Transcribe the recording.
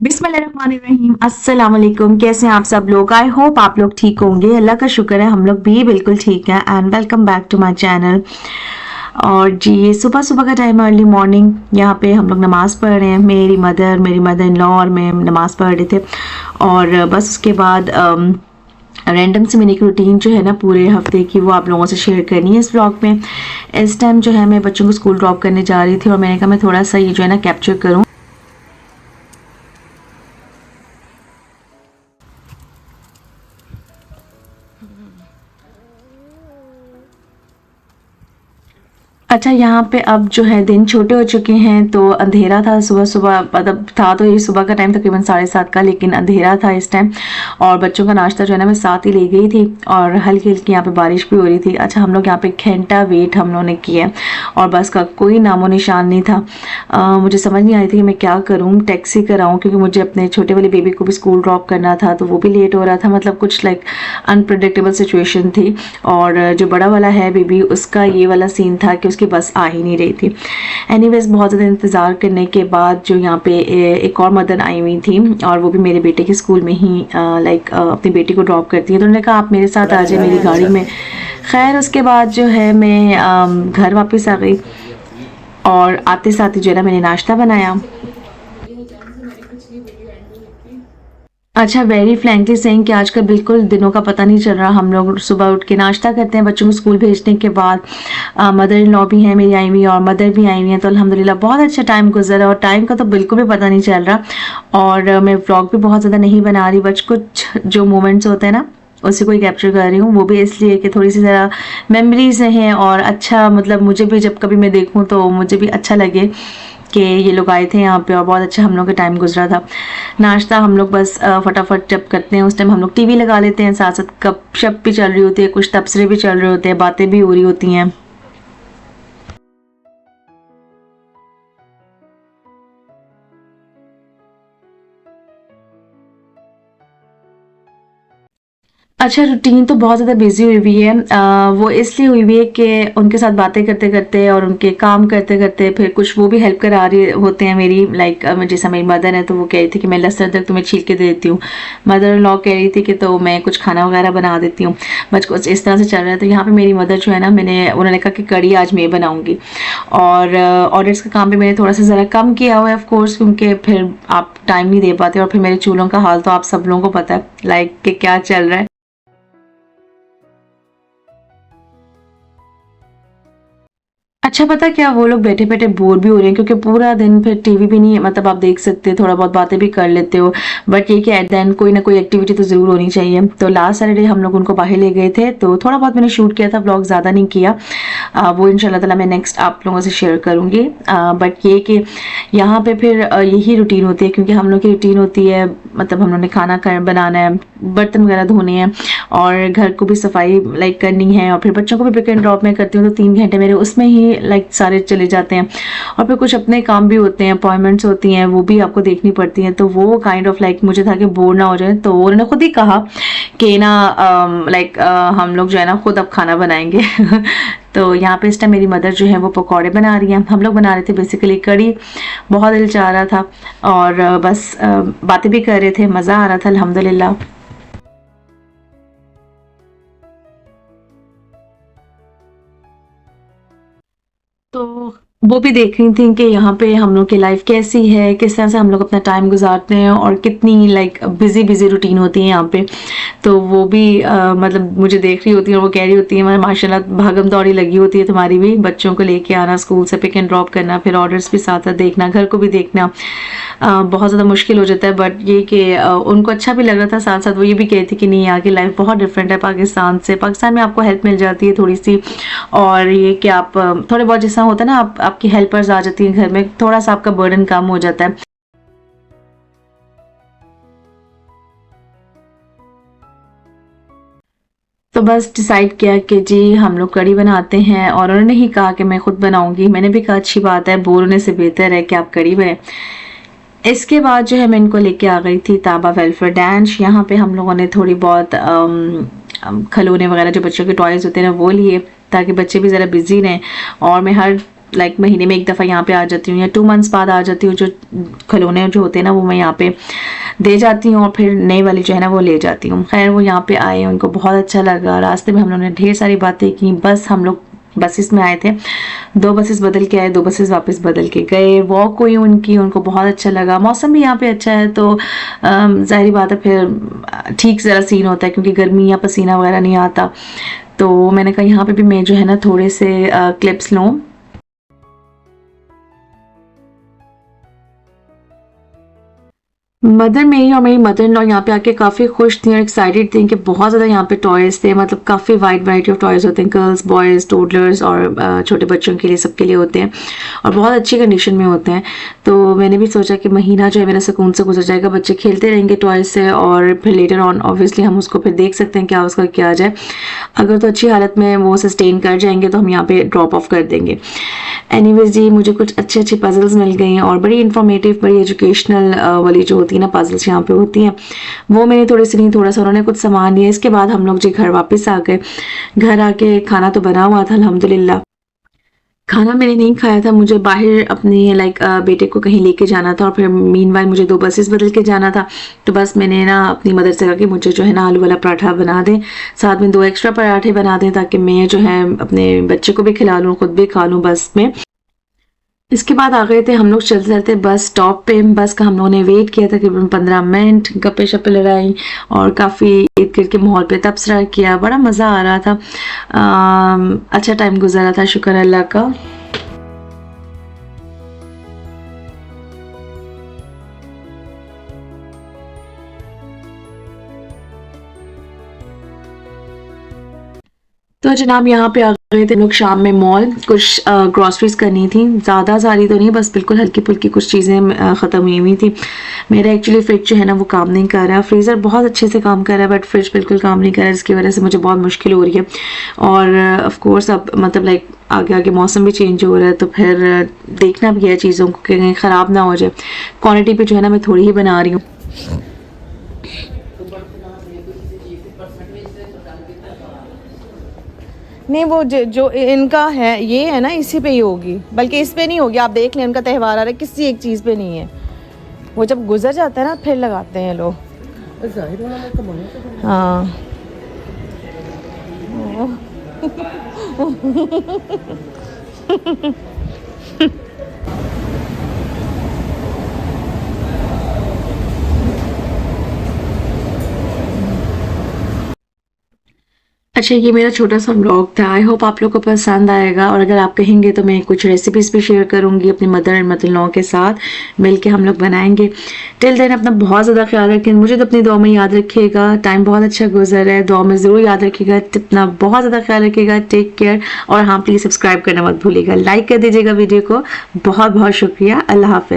बिस्मिल्लाहिर्रहमानिर्रहीम। अस्सलाम वालेकुम। कैसे हैं आप सब लोग? आई होप आप लोग ठीक होंगे। अल्लाह का शुक्र है हम लोग भी बिल्कुल ठीक हैं। And welcome back to my channel. और जी ये सुबह सुबह का टाइम, अर्ली मॉर्निंग। यहाँ पे हम लोग नमाज़ पढ़ रहे हैं। मेरी मदर इन लॉ और मैं नमाज़ पढ़ रहे थे। और बस उसके बाद रैंडम से मैंने एक रूटीन जो है ना पूरे हफ्ते की, वो आप लोगों से शेयर करनी है इस व्लॉग में। इस टाइम जो है मैं बच्चों को स्कूल ड्रॉप करने जा रही थी और मैंने कहा मैं थोड़ा सा ये जो है ना कैप्चर करूँ। अच्छा, यहाँ पे अब जो है दिन छोटे हो चुके हैं, तो अंधेरा था सुबह सुबह, मतलब था तो ये सुबह का टाइम तकरीबन 7:30 का, लेकिन अंधेरा था इस टाइम। और बच्चों का नाश्ता जो है ना मैं साथ ही ले गई थी। और हल्की हल्की यहाँ पे बारिश भी हो रही थी। अच्छा, हम लोग यहाँ पे घंटा वेट हम लोगों ने किया और बस का कोई नामो निशान नहीं था। मुझे समझ नहीं आ रही थी कि मैं क्या करूँ, टैक्सी कराऊँ, क्योंकि मुझे अपने छोटे वाले बेबी को भी स्कूल ड्रॉप करना था, तो वो भी लेट हो रहा था। मतलब कुछ लाइक अनप्रडिक्टेबल सिचुएशन थी। और जो बड़ा वाला है बेबी, उसका ये वाला सीन था कि उसकी बस आ ही नहीं रही थी। एनीवेज, बहुत ज़्यादा इंतज़ार करने के बाद जो यहाँ पे एक और मदर आई हुई थी, और वो भी मेरे बेटे के स्कूल में ही अपनी बेटी को ड्रॉप करती है। तो उन्होंने कहा आप मेरे साथ आ जाए मेरी गाड़ी में। खैर उसके बाद जो है मैं घर वापस आ गई और आते साथ ही जो है ना मैंने नाश्ता बनाया। अच्छा, वेरी फ्रैंकली सेइंग कि आजकल बिल्कुल दिनों का पता नहीं चल रहा। हम लोग सुबह उठ के नाश्ता करते हैं, बच्चों को स्कूल भेजने के बाद मदर इन लॉ भी हैं मेरी आई हुई, और मदर भी आई हुई हैं, तो अल्हम्दुलिल्लाह बहुत अच्छा टाइम गुजरा और टाइम का तो बिल्कुल भी पता नहीं चल रहा। और मैं व्लॉग भी बहुत ज़्यादा नहीं बना रही, बस कुछ जो मोमेंट्स होते हैं ना उसी को ही कैप्चर कर रही हूँ। वो भी इसलिए कि थोड़ी सी ज़रा मेमोरीज हैं, और अच्छा मतलब मुझे भी जब कभी मैं देखूँ तो मुझे भी अच्छा लगे कि ये लोग आए थे यहाँ पे और बहुत अच्छा हम लोग का टाइम गुजरा था। नाश्ता हम लोग बस फटाफट जब करते हैं उस टाइम हम लोग टीवी लगा लेते हैं, साथ साथ गपशप भी चल रही होती है, कुछ तबसरे भी चल रहे होते हैं, बातें भी हो रही होती हैं। अच्छा, रूटीन तो बहुत ज़्यादा बिजी हुई हुई है। वो इसलिए हुई हुई है कि उनके साथ बातें करते करते और उनके काम करते करते फिर कुछ वो भी हेल्प करा रहे होते हैं मेरी। जैसा मेरी मदर है तो वो कह रही थी कि मैं लहसुन अदरक तुम्हें छील के दे देती हूँ। मदर इन लॉ कह रही थी कि तो मैं कुछ खाना वगैरह बना देती हूँ। बस कुछ इस तरह से चल रहा है। तो यहाँ पे मेरी मदर जो है ना, उन्होंने कहा कि कड़ी आज मैं बनाऊँगी। और ऑडिट्स का काम भी मैंने थोड़ा सा ज़रा कम किया हुआ है ऑफकोर्स, क्योंकि फिर आप टाइम नहीं दे पाते। और फिर मेरे चूल्हों का हाल तो आप सब लोगों को पता है, लाइक कि क्या चल रहा है। अच्छा, पता क्या, वो लोग बैठे बैठे बोर भी हो रहे हैं, क्योंकि पूरा दिन फिर टीवी भी नहीं, मतलब आप देख सकते, थोड़ा बहुत बातें भी कर लेते हो, बट ये कि एट द एंड कोई ना कोई एक्टिविटी तो ज़रूर होनी चाहिए। तो लास्ट सैटरडे हम लोग उनको बाहर ले गए थे, तो थोड़ा बहुत मैंने शूट किया था, व्लॉग ज़्यादा नहीं किया। वो इंशाल्लाह ताला मैं नेक्स्ट आप लोगों से शेयर करूँगी। बट ये कि यहाँ पे फिर यही रूटीन होती है, क्योंकि हम लोग की रूटीन होती है, मतलब हम लोग ने खाना बनाना है, बर्तन वगैरह धोने हैं, और घर को भी सफाई लाइक करनी है, और फिर बच्चों को भी पिक एंड ड्रॉप में करती हूँ, तो 3 घंटे मेरे उसमें ही लाइक सारे चले जाते हैं। और फिर कुछ अपने काम भी होते हैं, अपॉइंटमेंट्स होती हैं, वो भी आपको देखनी पड़ती हैं। तो वो काइंड ऑफ लाइक मुझे था कि बोर ना हो जाए, तो उन्होंने खुद ही कहा कि ना हम लोग जो है ना खुद अब खाना बनाएंगे। तो यहाँ पे इस टाइम मेरी मदर जो है वो पकौड़े बना रही हैं, हम लोग बना रहे थे बेसिकली कड़ी। बहुत दिल चाह रहा था, और बस बातें भी कर रहे थे, मज़ा आ रहा था अल्हम्दुलिल्लाह। तो वो भी देख रही थी कि यहाँ पे हम लोग की लाइफ कैसी है, किस तरह से हम लोग अपना टाइम गुजारते हैं, और कितनी लाइक बिजी बिजी रूटीन होती है यहाँ पे। तो वो भी मतलब मुझे देख रही होती है, और वो कह रही होती है मैं माशाल्लाह भागम दौड़ी लगी होती है तुम्हारी भी, बच्चों को लेके आना, स्कूल से पिक एंड ड्रॉप करना, फिर ऑर्डर्स भी साथ साथ देखना, घर को भी देखना। बहुत ज़्यादा मुश्किल हो जाता है। बट ये कि उनको अच्छा भी लग रहा था, साथ साथ वो ये भी कहती कि नहीं, यहाँ की लाइफ बहुत डिफरेंट है पाकिस्तान से। पाकिस्तान में आपको हेल्प मिल जाती है थोड़ी सी, और ये कि आप थोड़े बहुत जैसा होता है ना, आपकी हेल्पर्स आ जाती हैं घर में, थोड़ा सा आपका बर्डन कम हो जाता है। तो बस डिसाइड किया कि जी हम लोग कड़ी बनाते हैं, और उन्होंने ही कहा कि मैं खुद बनाऊंगी। मैंने भी कहा अच्छी बात है, बोर होने से बेहतर है कि आप कड़ी बने। इसके बाद जो है मैं इनको लेके आ गई थी ताबा वेलफेयर डांस। यहाँ पे हम लोगों ने थोड़ी बहुत खिलौने वगैरह जो बच्चों के टॉयज होते हैं ना वो लिए, ताकि बच्चे भी ज़रा बिजी रहें। और मैं हर लाइक महीने में एक दफ़ा यहाँ पे आ जाती हूँ या 2 मंथ्स बाद आ जाती हूँ। जो खिलौने जो होते हैं ना वो मैं यहाँ पे दे जाती हूँ और फिर नए वाले जो है ना वो ले जाती हूँ। खैर वो यहाँ पे आए, उनको बहुत अच्छा लगा। रास्ते में हम लोगों ने ढेर सारी बातें की। बस हम लोग बसेस में आए थे, 2 बसेस बदल के आए, 2 बसेस वापस बदल के गए। वॉक हुई उनकी, उनको बहुत अच्छा लगा। मौसम भी यहाँ पे अच्छा है तो ज़ाहिर बात है फिर ठीक ज़रा सीन होता है क्योंकि गर्मी या पसीना वगैरह नहीं आता। तो मैंने कहा यहाँ पे भी मैं जो है ना थोड़े से क्लिप्स लूँ। मदर मेरी और मेरी मदर इन लॉ यहाँ पे आके काफ़ी खुश थी और एक्साइटेड थी कि बहुत ज़्यादा यहाँ पे टॉयज़ थे। मतलब काफ़ी वाइड वैरायटी ऑफ टॉयज़ होते हैं, गर्ल्स, बॉयज़, टोडलर्स और छोटे बच्चों के लिए, सबके लिए होते हैं और बहुत अच्छी कंडीशन में होते हैं। तो मैंने भी सोचा कि महीना जो है मेरा सुकून से गुजर जाएगा, बच्चे खेलते रहेंगे टॉयज़ से और फिर लेटर ऑन ऑब्वियसली हम उसको फिर देख सकते हैं क्या उसका क्या जाए। अगर तो अच्छी हालत में वो सस्टेन कर जाएंगे तो हम यहाँ पे ड्रॉप ऑफ कर देंगे। एनीवेज जी, मुझे कुछ अच्छी अच्छी पजल्स मिल गई हैं और बड़ी इन्फॉर्मेटिव, बड़ी एजुकेशनल वाली जो होती है ना पजल्स यहाँ पे होती हैं, वो मैंने थोड़ी सी नहीं, थोड़ा सा उन्होंने कुछ सामान लिया। इसके बाद हम लोग जी घर वापस आ गए। घर आके खाना तो बना हुआ था अल्हम्दुलिल्लाह। खाना मैंने नहीं खाया था, मुझे बाहर अपने बेटे को कहीं लेके जाना था और फिर मीनवाइल मुझे 2 बसेस बदल के जाना था। तो बस मैंने ना अपनी मदर से कहा कि मुझे जो है ना आलू वाला पराठा बना दें, साथ में 2 एक्स्ट्रा पराठे बना दें ताकि मैं जो है अपने बच्चे को भी खिला लूँ, खुद भी खा लूँ बस में। इसके बाद आ गए थे हम लोग चलते चलते बस स्टॉप पे। बस का हम लोगों ने वेट किया तकरीबन 15 मिनट, गप्पे शप्पे लड़ाई और काफ़ी इर्द गिर्द के माहौल पे तबसरा किया। बड़ा मज़ा आ रहा था, अच्छा टाइम गुजरा था, शुक्र अल्लाह का। तो जनाब यहाँ पे आ गए थे लोग शाम में मॉल, कुछ ग्रॉसरीज करनी थी, ज़्यादा सारी तो नहीं, बस बिल्कुल हल्की फुल्की कुछ चीज़ें ख़त्म हुई थी। मेरा एक्चुअली फ्रिज जो है ना वो काम नहीं कर रहा, फ्रीज़र बहुत अच्छे से काम कर रहा है बट फ्रिज बिल्कुल काम नहीं कर रहा है, जिसकी वजह से मुझे बहुत मुश्किल हो रही है। और ऑफ कोर्स अब मतलब आगे आगे मौसम भी चेंज हो रहा है तो फिर देखना भी है चीज़ों को कि कहीं ख़राब ना हो जाए। क्वान्टिटी पे जो है ना मैं थोड़ी ही बना रही हूँ। नहीं, वो जो इनका है ये है ना, इसी पे ही होगी, बल्कि इस पे नहीं होगी। आप देख लें, उनका त्यौहार आ रहा है, किसी एक चीज़ पे नहीं है। वो जब गुजर जाता है ना फिर लगाते हैं लोग। हाँ अच्छा, ये मेरा छोटा सा व्लॉग था। आई होप आप लोग को पसंद आएगा और अगर आप कहेंगे तो मैं कुछ रेसिपीज़ भी शेयर करूँगी अपनी mother and mother in law के साथ मिल के हम लोग बनाएंगे। टिल देन अपना बहुत ज़्यादा ख्याल रखें, मुझे तो अपनी दुआ में याद रखिएगा। टाइम बहुत अच्छा गुजर है, दुआ में ज़रूर याद रखिएगा। अपना बहुत ज़्यादा ख्याल रखिएगा, टेक केयर। और हाँ, प्लीज़ सब्सक्राइब करना मत भूलिएगा, लाइक कर दीजिएगा वीडियो को। बहुत बहुत शुक्रिया, अल्लाह हाफ़िज़।